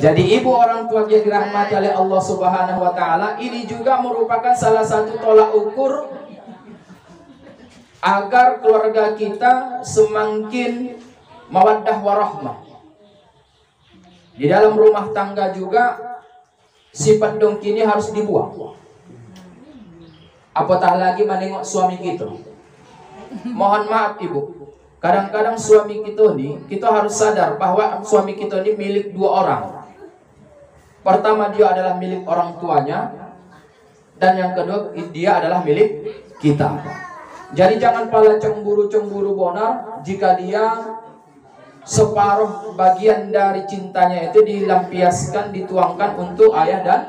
Jadi ibu orang tua yang dirahmati oleh Allah Subhanahu wa taala, ini juga merupakan salah satu tolak ukur agar keluarga kita semakin mawaddah warahmah. Di dalam rumah tangga juga sifat dongki ini harus dibuang. Apatah lagi menengok suami kita. Mohon maaf ibu, kadang-kadang suami kita ini, kita harus sadar bahwa suami kita ini milik dua orang. Pertama, dia adalah milik orang tuanya, dan yang kedua, dia adalah milik kita. Jadi jangan pala cemburu-cemburu bonar jika dia separuh bagian dari cintanya itu dilampiaskan, dituangkan untuk ayah dan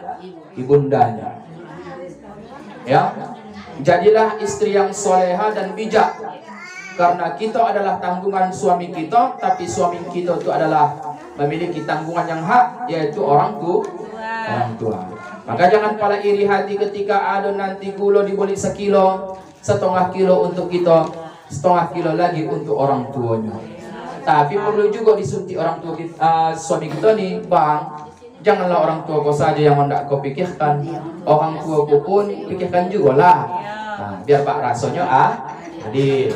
ibundanya. Ya, jadilah istri yang soleha dan bijak, karena kita adalah tanggungan suami kita, tapi suami kita itu adalah memiliki tanggungan yang hak, yaitu orang tua. Maka jangan pala iri hati ketika ada nanti gula dibeli sekilo, setengah kilo untuk kita, setengah kilo lagi untuk orang tuanya. Tapi perlu juga disuntik orang tua kita, suami kita nih, bang, janganlah orang tua kau saja yang hendak kau pikirkan, orang tua kau pun pikirkan juga lah. Nah, biar pak rasanya adil.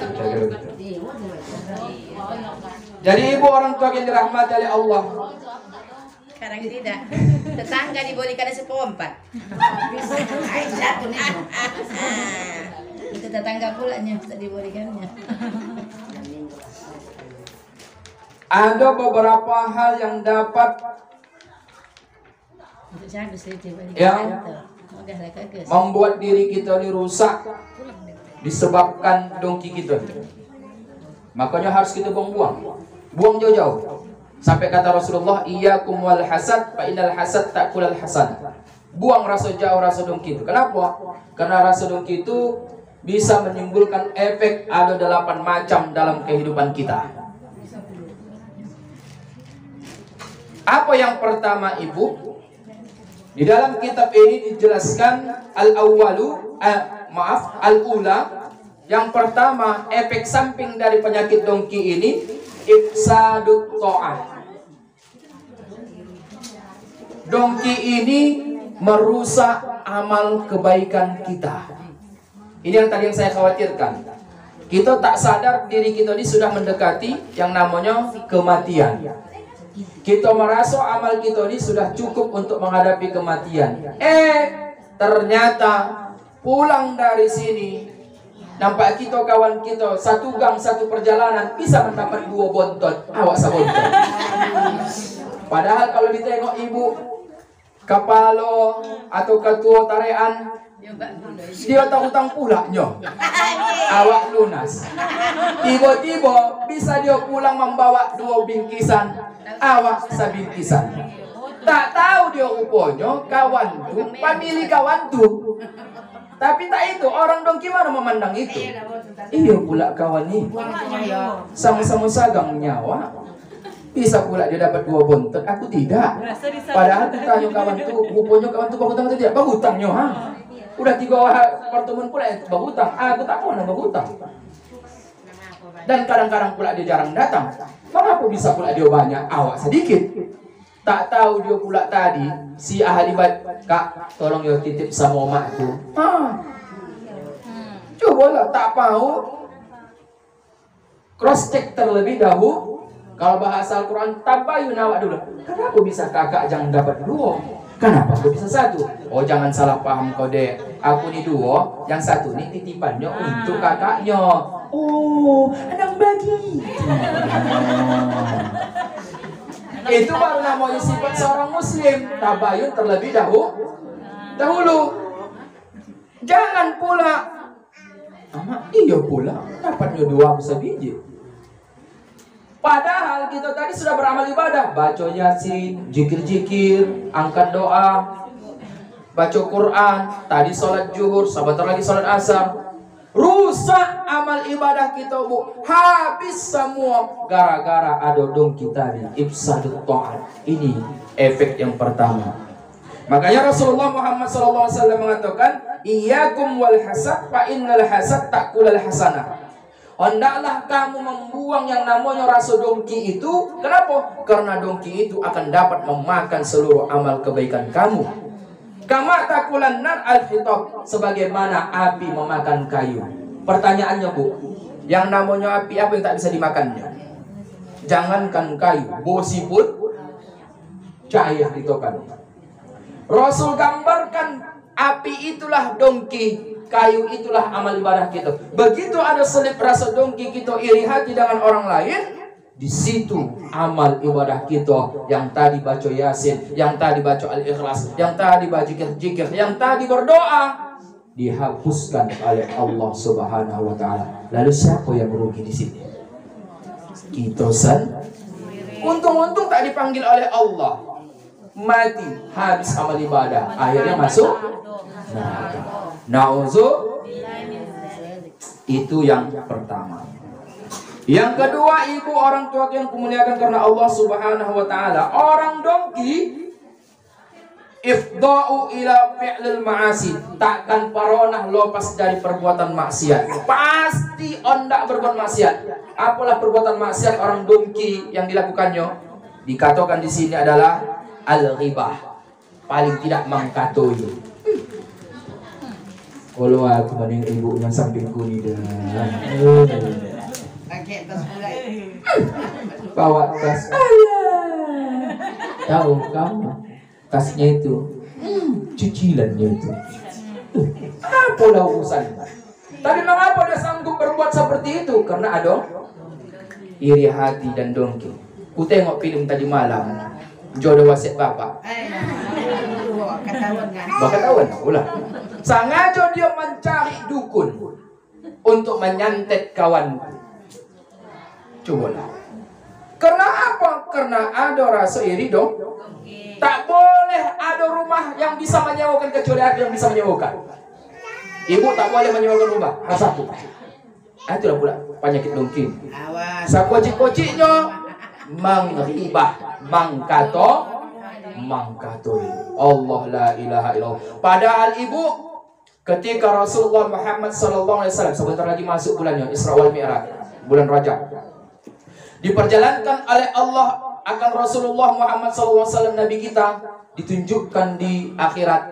Jadi ibu orang tua yang dirahmati oleh Allah. Sekarang tidak. Tetangga diberikan sepompat. Itu tetangga pula nya diberikannya. Ada beberapa hal yang dapat yang membuat diri kita ini rusak disebabkan dongki kita. Makanya harus kita buang-buang. Buang jauh-jauh. Sampai kata Rasulullah, iyyakum wal hasad fa innal hasad ta'kulul hasad. Buang rasa jauh, rasa dongki itu. Kenapa? Karena rasa dongki itu bisa menimbulkan efek ada 8 macam dalam kehidupan kita. Apa yang pertama ibu? Di dalam kitab ini dijelaskan al-ula. Yang pertama, efek samping dari penyakit dongki ini ifsadut ta'ah. Dongki ini merusak amal kebaikan kita. Ini yang tadi yang saya khawatirkan. Kita tak sadar diri kita ini sudah mendekati yang namanya kematian. Kita merasa amal kita ini sudah cukup untuk menghadapi kematian. Ternyata pulang dari sini, nampak kita kawan kita satu gang satu perjalanan bisa mendapat 2 bontot. Awak sabontot. Padahal kalau ditengok ibu kapalo atau ketua tarean, dia tak utang pula nyo. Awak lunas. Tiba-tiba bisa dia pulang membawa 2 bingkisan. Awak sabingkisan. Tak tahu dia rupanya kawan tu, pamili kawan tu. Tapi tak itu, orang dong gimana memandang itu? Iya pula kawan ni. Sama-sama sagang nyawa. Bisa pula dia dapat 2 bontot, aku tidak. Padahal aku tanya kawan tu, rupanya kawan tu berhutang atau tidak? Berhutangnya, ha? Udah 3 pertemuan pula itu berhutang. Aku tak mau nak berhutang. Dan kadang-kadang pula dia jarang datang. Kenapa bisa pula dia banyak, awak sedikit? Tak tahu dia pula tadi si ahli kak, tolong ya titip sama omakku. Cobalah tak mau cross check terlebih dahulu. Kalau bahasa Al-Quran tabayun awak dulu. Kenapa bisa kakak jangan dapat 2? Kenapa aku bisa 1? Oh jangan salah paham kode. Aku ni 2, yang 1 ni titipannya untuk kakaknya. Oh, anak bagi. Itu baru namanya sifat seorang muslim. Tabayun terlebih dahulu. Jangan pula iya pula dapatnya 2 bisa biji. Padahal kita tadi sudah beramal ibadah, baca Yasin, zikir-zikir, angkat doa, baca Quran, tadi sholat zuhur, sebentar lagi sholat asar. Rusak amal ibadah kita, Bu. Habis semua gara-gara ada dongki tadi, ifsadut ta'at. Ini efek yang pertama. Makanya Rasulullah Muhammad SAW mengatakan, iyyakum wal hasad fa innal hasad ta'kulul hasanah. Hendaklah kamu membuang yang namanya rasa dongki itu. Kenapa? Karena dongki itu akan dapat memakan seluruh amal kebaikan kamu. Kama takulan nar al-hitab, sebagaimana api memakan kayu. Pertanyaannya, Bu, yang namanya api apa yang tak bisa dimakannya? Jangankan kayu, bosi pun cahaya ditokan. Rasul gambarkan api itulah dongki, kayu itulah amal ibadah kita. Begitu ada selip rasa dongki kita iri hati dengan orang lain, di situ amal ibadah kita yang tadi baca Yasin, yang tadi baca Al-Ikhlas, yang tadi baca zikir, yang tadi berdoa, dihapuskan oleh Allah Subhanahu wa taala. Lalu siapa yang merugi di sini? Kita untung-untung tak dipanggil oleh Allah. Mati, habis amal ibadah, akhirnya masuk neraka. Nauzu, itu yang pertama. Yang kedua, ibu orang tua yang kemuliakan karena Allah Subhanahu wa taala. Orang dongki ifda'u ila fi'lil ma'asi, takkan paronah lepas dari perbuatan maksiat. Pasti ondak berbuat maksiat. Apalah perbuatan maksiat orang dongki yang dilakukannya? Dikatakan di sini adalah al-ghibah, paling tidak mengkatoi. Kalau aku mending ibu yang sampingku ni dah. Pakai tas mulai. Bawa tas. Alah. Tahu kamu tasnya itu cicilannya itu. Apalah urusan. Tapi mengapa dia sanggup berbuat seperti itu? Karena ada iri hati dan dongki. Ku tengok film tadi malam, Jodoh Wasiat Bapak. Ketahuan ulah. Sengaja dia mencari dukun untuk menyantet kawan. Cobalah. Karena apa? Karena ada rasa iri dong. Tak boleh ada rumah yang bisa menyewakan kecuali ada yang bisa menyewakan. Ibu tak boleh menyewakan rumah. Satu. Itulah pula penyakit dongki. Sakocik-kociknya menghibah, mangkatoi. Allah la ilaha illallah. Padahal ibu, ketika Rasulullah Muhammad sallallahu alaihi wasallam sebentar lagi masuk bulannya Isra wal Mi'raj, bulan Rajab, diperjalankan oleh Allah akan Rasulullah Muhammad sallallahu alaihi wasallam, nabi kita, ditunjukkan di akhirat,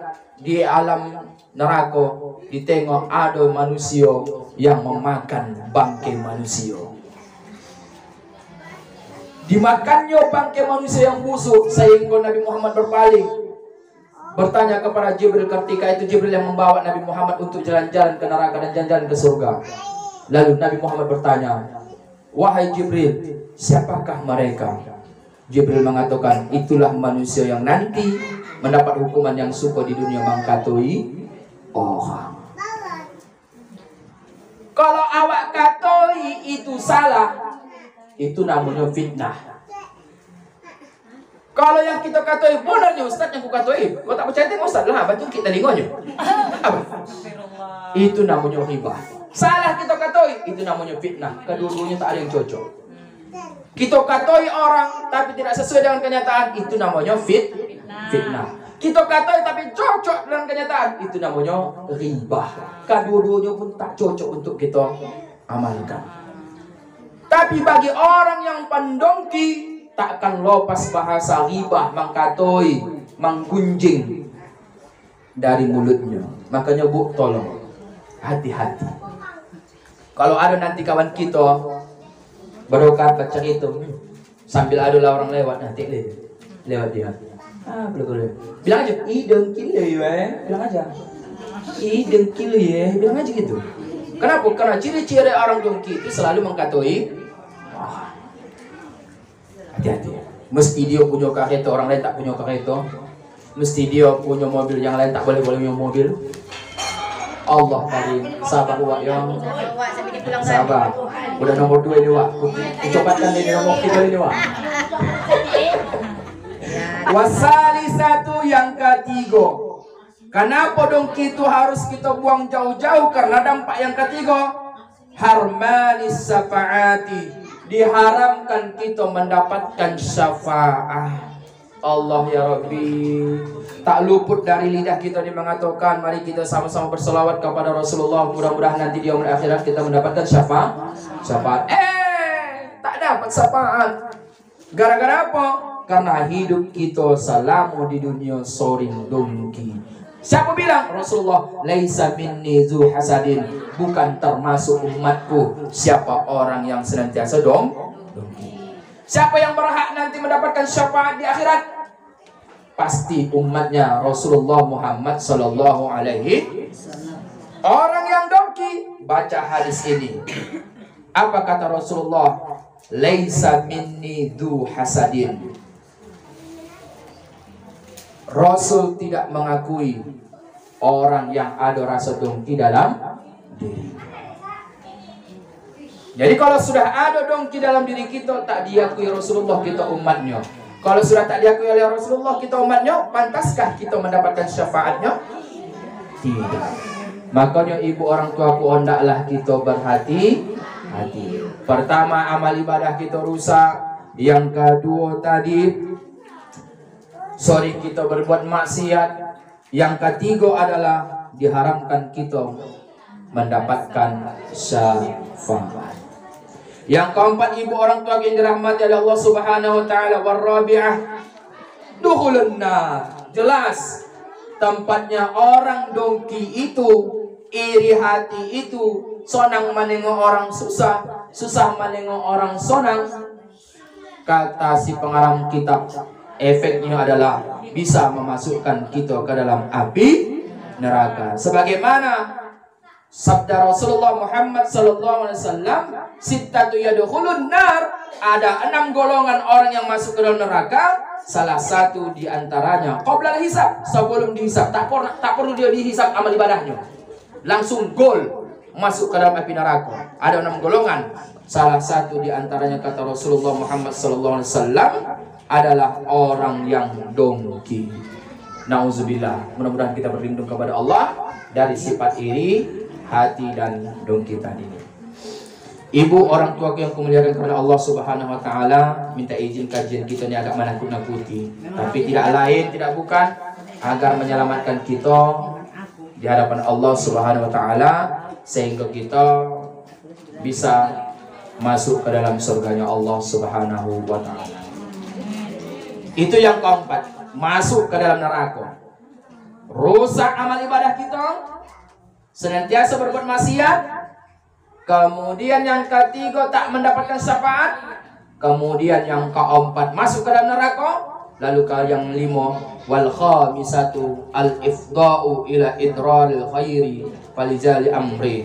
di alam neraka, ditengok ada manusia yang memakan bangkai manusia. Dimakannya bangkai manusia yang busuk, sehingga Nabi Muhammad berpaling bertanya kepada Jibril. Ketika itu Jibril yang membawa Nabi Muhammad untuk jalan-jalan ke neraka dan jalan-jalan ke surga. Lalu Nabi Muhammad bertanya, wahai Jibril, siapakah mereka? Jibril mengatakan, itulah manusia yang nanti mendapat hukuman yang suka di dunia, mengkatoi orang. Kalau awak katoi itu salah, itu namanya fitnah. Kalau yang kita katoi benarnya Ustaz yang ku katoi, kau tak percaya tengok Ustaz lah, baca kita telingonya. Apa? Itu namanya ghibah. Salah kita katoi, itu namanya fitnah. Kedua-duanya tak ada yang cocok. Kita katoi orang tapi tidak sesuai dengan kenyataan, itu namanya fitnah. Kita katoi tapi cocok dengan kenyataan, itu namanya ghibah. Kedua-duanya pun tak cocok untuk kita amalkan. Tapi bagi orang yang pendongki, takkan lepas bahasa ghibah, mengkatoi, menggunjing dari mulutnya. Makanya Bu, tolong hati-hati. Kalau ada nanti kawan kita berokar baca itu, sambil ada orang lewat, nanti lewat dia. Boleh. Bilang aja, dengki ya, bilang aja. Dengki ya, bilang aja gitu. Kenapa? Karena ciri-ciri orang dengki itu selalu mengkatoi. Hati-hati. Mesti dia punya kereta, orang lain tak punya kereta. Mesti dia punya mobil, yang lain tak boleh punya mobil. Allah tadi sabar Wak yang sabar. Udah nomor 2 ini Wak. Cepatkan ini nomor 3 ini Wak. Wasali satu yang ketiga. Kenapa dongki itu harus kita buang jauh-jauh? Karena dampak yang ketiga, harmanis syafaati, diharamkan kita mendapatkan syafaat. Allah ya Rabbi. Tak luput dari lidah kita ini mengatakan, mari kita sama-sama berselawat kepada Rasulullah. Mudah-mudahan nanti di yaumul akhirat kita mendapatkan syafaat. Tak dapat syafaat. Gara-gara apa? Karena hidup kita selama di dunia soring dongki. Siapa bilang? Rasulullah, laisa minni zu hasadin, bukan termasuk umatku siapa orang yang senantiasa dongki. Siapa yang berhak nanti mendapatkan syafaat di akhirat? Pasti umatnya Rasulullah Muhammad sallallahu alaihi wasallam. Orang yang dongki, baca hadis ini. Apa kata Rasulullah? Laisa minni du hasadin. Rasul tidak mengakui orang yang ada rasa dongki dalam diri. Jadi kalau sudah ada dongki dalam diri kita, tak diakui Rasulullah, kita umatnya. Kalau sudah tak diakui oleh Rasulullah, kita umatnya, pantaskah kita mendapatkan syafaatnya? Tidak. Makanya ibu orang tuaku, hendaklah kita berhati-hati. Pertama, amal ibadah kita rusak. Yang kedua tadi, sorry, kita berbuat maksiat. Yang ketiga adalah diharamkan kita mendapatkan syafaat. Yang keempat, ibu orang tua yang dirahmati oleh Allah Subhanahu wa taala, warabi'ah dukhulun nar. Jelas tempatnya orang dongki itu, iri hati itu, sonang menengok orang susah, susah menengok orang sonang. Kata si pengarang kitab, efeknya adalah bisa memasukkan kita ke dalam api neraka. Sebagaimana sabda Rasulullah Muhammad sallallahu alaihi wasallam, sittatu yadkhulun nar, ada 6 golongan orang yang masuk ke dalam neraka. Salah satu di antaranya qabla hisab, sebelum dihisab, tak perlu dia dihisab amal ibadahnya, langsung gol masuk ke dalam api neraka. Ada 6 golongan. Salah satu di antaranya kata Rasulullah Muhammad sallallahu alaihi wasallam adalah orang yang dongki. Nauzubillah. Mudah-mudahan kita berlindung kepada Allah dari sifat iri hati dan dongki tadi. Ibu orang tua yang kumuliakan kepada Allah Subhanahu wa taala, minta izin kajian kita ini agak menakut-nakuti, tapi tidak lain tidak bukan agar menyelamatkan kita di hadapan Allah Subhanahu wa taala, sehingga kita bisa masuk ke dalam surganya Allah Subhanahu wa taala. Itu yang keempat, masuk ke dalam neraka. Rusak amal ibadah kita, senantiasa berbuat maksiat. Kemudian yang ketiga, tak mendapatkan syafaat. Kemudian yang keempat, masuk ke dalam neraka. Lalu yang lima, wal khamisatu al ifda'u ila idraril khairi falizali amri.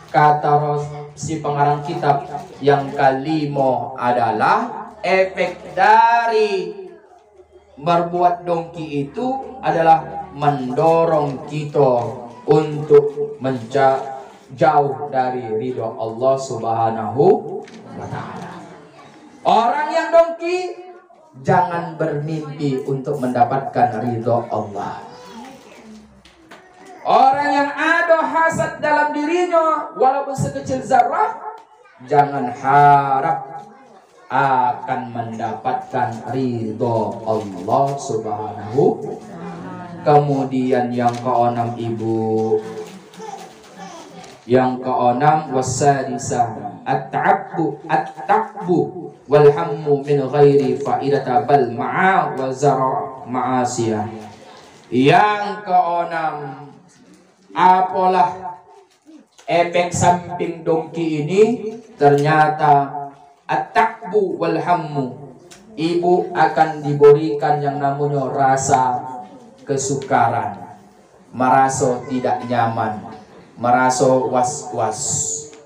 Kata si pengarang kitab, yang kelima adalah efek dari berbuat dongki itu adalah mendorong kita untuk jauh dari ridho Allah Subhanahu wa taala. Orang yang dongki jangan bermimpi untuk mendapatkan ridho Allah. Orang yang ada hasad dalam dirinya walaupun sekecil zarah, jangan harap akan mendapatkan ridho Allah Subhanahu. Kemudian yang keenam ibu, yang keenam wasadisah at-ta'abbu wal hammu min ghairi faidata bal ma'a wa zara' ma'asiyah. Yang keenam, apalah efek samping dongki ini? Ternyata at-ta'abbu wal hammu, ibu akan diberikan yang namanya rasa kesukaran, merasa tidak nyaman, merasa was-was,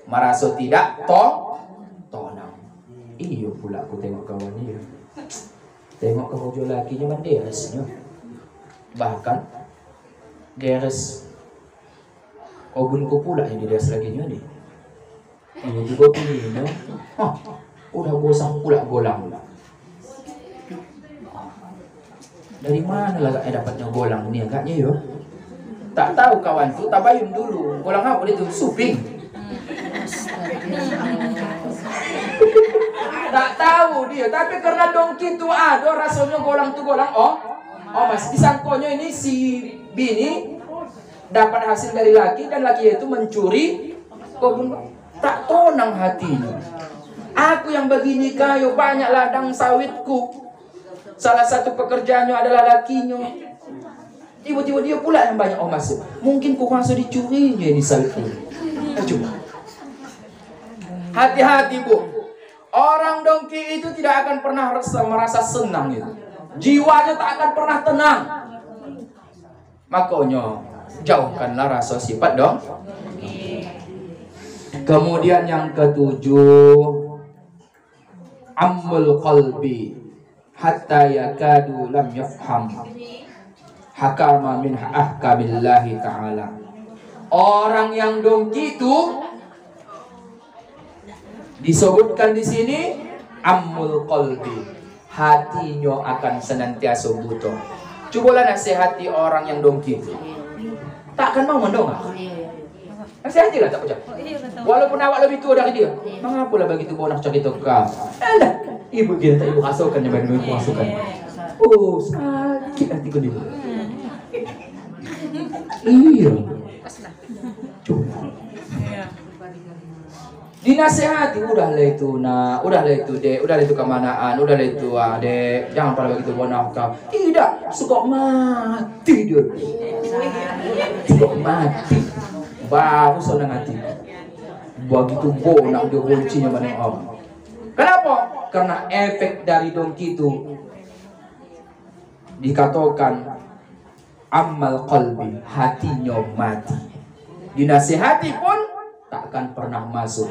merasa tidak tenang. Iya pula aku tengok kawan dia, tengok kemudian lakinya menderesnya, bahkan deres obunku pula yang deres lakinya ni. Ini juga punya, udah bosan pula golang. Dari mana lah agaknya dapatnya golang ni agaknya yo? Tak tahu kawan tu, tabayun dulu. Golang apa itu? Suping. Tak tahu dia, tapi karena dongki itu ada rasanya golang tuh golang. Oh mas, disangkonya ini si bini dapat hasil dari laki dan laki itu mencuri kebun. Tak tonang hatinya. Aku yang begini kayu banyak ladang sawitku. Salah satu pekerjaannya adalah lakinya. Tiba-tiba dia pula yang banyak mas. Mungkin ku masuk dicurinya ini sawitku. Coba. Hati-hati bu. Orang dongki itu tidak akan pernah merasa senang itu. Jiwanya tak akan pernah tenang. Makanya jauhkanlah rasa sifat dong. Kemudian yang ketujuh, ammul qalbi hatta yakadu lam yafham hakama min ahkamillahi ta'ala. Orang yang dongki itu disebutkan di sini ammul qalbi, hatinya akan senantiasa butuh. Cobalah nasihati orang yang dongki itu. Tak akan mau mendongak. Nasihatilah tak pecah. Walaupun awak lebih tua dari dia. Mengapalah begitu kau nak cari tukar? Alah, ibu kita tak ibu asuhkan yang baru ibu asuhkan. Oh, sakit hatiku dia. Iya. Coba. Dinasehati, udahlah itu nak, udahlah itu dek, udahlah itu kemanaan, udahlah itu adek, jangan pada begitu bonaf kau. Tidak, suka mati dia. Suka mati. Baru senang hati. Begitu bonak dia boncinya mana orang. Kenapa? Karena efek dari dongki itu dikatakan amal qalbi, hatinya mati. Dinasehati pun tak akan pernah masuk.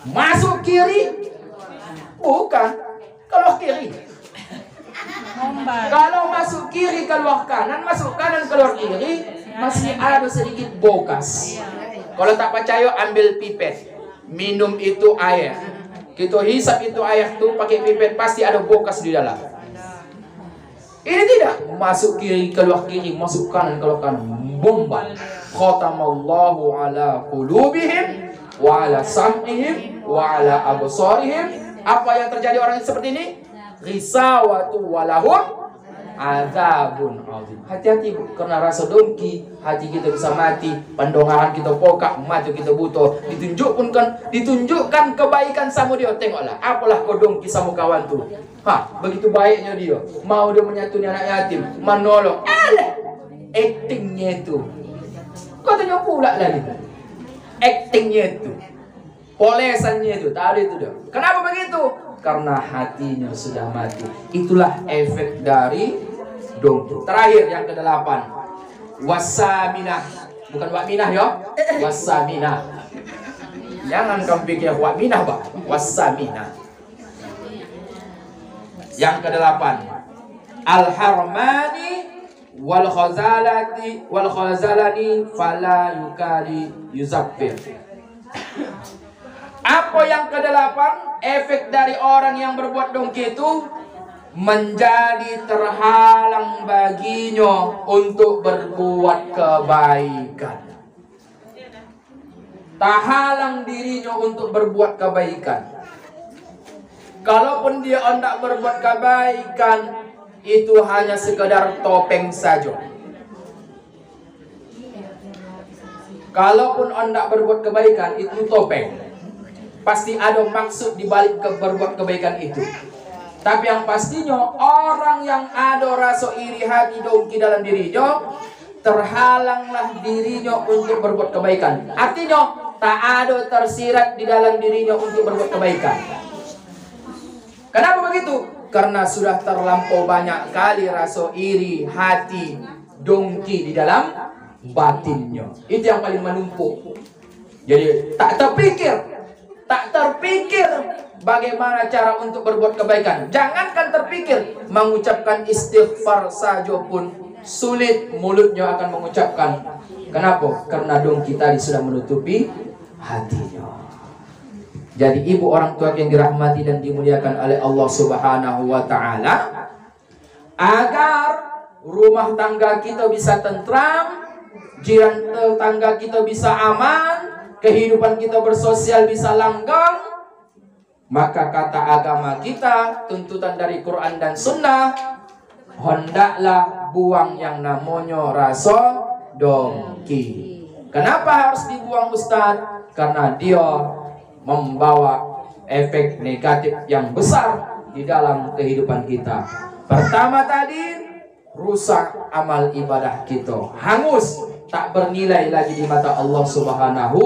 Masuk kiri? Bukan. Kalau kiri. Kalau masuk kiri keluar kanan, masuk kanan keluar kiri, masih ada sedikit bokas. Kalau tak percaya ambil pipet, minum itu air. Kita hisap itu air tuh pakai pipet, pasti ada bokas di dalam. Ini tidak. Masuk kiri keluar kiri, masuk kanan keluar kanan. Bomba. Khatamallahu ala qulubihim wa ala sam'ihim wa ala absarihim. Apa yang terjadi orang seperti ini? Risawatu walahum azabun azim. Hati-hati karena rasa dongki, hati kita bisa mati, pendongaran kita pokak, mati kita butuh. Ditunjukkan kebaikan sama dia. Tengoklah, apalah kau dongki sama kawan tu. Begitu baiknya dia, mau dia menyantuni anak yatim, menolong. Actingnya itu. Kau tanya pula lagi. Actingnya itu, polesannya itu, tadi itu dia. Kenapa begitu? Karena hatinya sudah mati. Itulah efek dari dongki. Terakhir yang ke-8, wasaminah. Bukan wakminah ya, wasaminah. Jangan kamu pikir wakminah bah, wasaminah. Yang ke-8, al-harmani wal khazalani fala yukali yuzaffir. Apa yang ke-8? Efek dari orang yang berbuat dongki itu menjadi terhalang baginya untuk berbuat kebaikan. Terhalang dirinya untuk berbuat kebaikan. Kalaupun dia hendak berbuat kebaikan, itu hanya sekedar topeng saja. Kalaupun hendak berbuat kebaikan, itu topeng. Pasti ada maksud di balik berbuat kebaikan itu. Tapi yang pastinya orang yang ada rasa iri hati dongki dalam dirinya, terhalanglah dirinya untuk berbuat kebaikan. Artinya tak ada tersirat di dalam dirinya untuk berbuat kebaikan. Kenapa begitu? Karena sudah terlampau banyak kali rasa iri hati dongki di dalam batinnya. Itu yang paling menumpuk. Jadi tak terpikir bagaimana cara untuk berbuat kebaikan. Jangankan terpikir, mengucapkan istighfar saja pun sulit mulutnya akan mengucapkan. Kenapa? Karena dongki tadi sudah menutupi hatinya. Jadi ibu orang tua yang dirahmati dan dimuliakan oleh Allah Subhanahu wa taala, agar rumah tangga kita bisa tentram, jiran tetangga kita bisa aman, kehidupan kita bersosial bisa langgeng, Maka kata agama kita, tuntutan dari Quran dan Sunnah, hendaklah buang yang namanya rasa dongki. Kenapa harus dibuang Ustadz? Karena dia membawa efek negatif yang besar di dalam kehidupan kita. Pertama tadi, rusak amal ibadah kita, hangus, tak bernilai lagi di mata Allah Subhanahu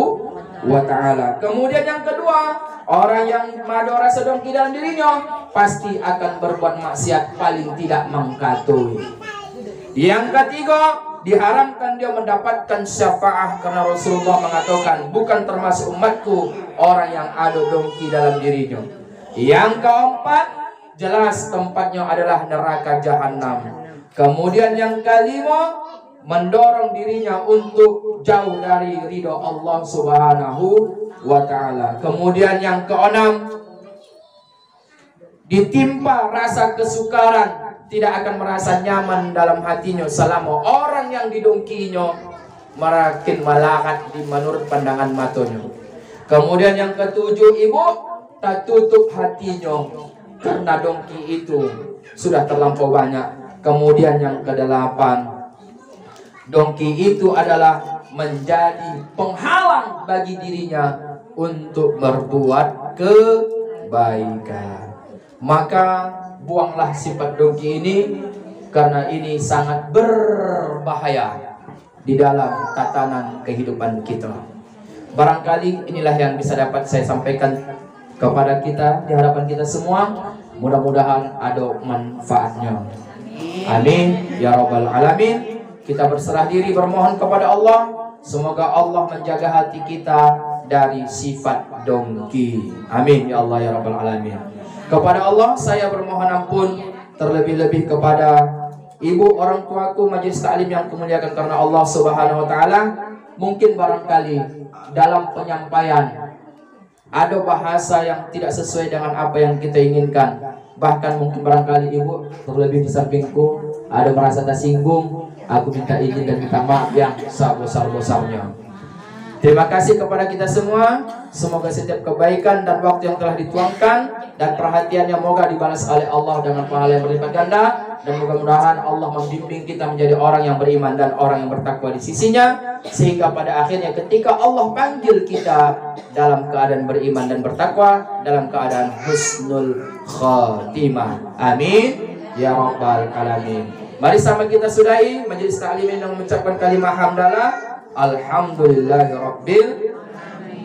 wa ta'ala. Kemudian yang kedua, orang yang ada rasa dongki dalam dirinya pasti akan berbuat maksiat, paling tidak mengkatui. Yang ketiga, diharamkan dia mendapatkan syafaat, karena Rasulullah mengatakan bukan termasuk umatku orang yang ada dongki dalam dirinya. Yang keempat, jelas tempatnya adalah neraka jahanam. Kemudian yang kelima, mendorong dirinya untuk jauh dari ridho Allah Subhanahu wa ta'ala. Kemudian yang keenam, ditimpa rasa kesukaran, tidak akan merasa nyaman dalam hatinya selama orang yang didongkinya makin melarat di menurut pandangan matanya. Kemudian yang ketujuh, ibu tak tutup hatinya karena dongki itu sudah terlampau banyak. Kemudian yang kedelapan, dongki itu adalah menjadi penghalang bagi dirinya untuk berbuat kebaikan. Maka buanglah sifat dongki ini, karena ini sangat berbahaya di dalam tatanan kehidupan kita. Barangkali inilah yang bisa dapat saya sampaikan kepada kita di hadapan kita semua. Mudah-mudahan ada manfaatnya. Amin ya rabbal alamin. Kita berserah diri bermohon kepada Allah, semoga Allah menjaga hati kita dari sifat dongki. Amin ya Allah ya rabbal alamin. Kepada Allah saya bermohon ampun, terlebih-lebih kepada ibu orang tuaku, majelis taklim yang kemuliakan karena Allah Subhanahu wa taala. Mungkin barangkali dalam penyampaian ada bahasa yang tidak sesuai dengan apa yang kita inginkan. Bahkan mungkin barangkali ibu terlebih di sampingku ada merasa tersinggung. Aku minta izin dan minta maaf yang sebesar-besarnya. Terima kasih kepada kita semua. Semoga setiap kebaikan dan waktu yang telah dituangkan dan perhatiannya moga dibalas oleh Allah dengan pahala yang berlipat ganda. Dan mudah-mudahan Allah membimbing kita menjadi orang yang beriman dan orang yang bertakwa di sisinya, sehingga pada akhirnya ketika Allah panggil kita dalam keadaan beriman dan bertakwa, dalam keadaan husnul khatimah. Amin ya rabbal alamin. Mari sama kita sudahi majelis taklim yang mengucapkan kalimat hamdalah alhamdulillahirabbil.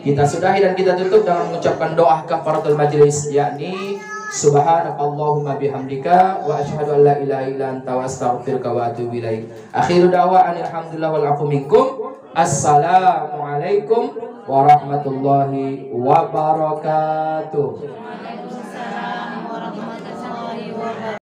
Kita sudahi dan kita tutup dengan mengucapkan doa kafaratul majlis, yakni subhanakallahumma bihamdika wa asyhadu an la ilaha illa anta wa astaghfiruka wa atubu ilaik. Akhiru da'wa alhamdulillah wal afu minkum. Assalamualaikum warahmatullahi wabarakatuh.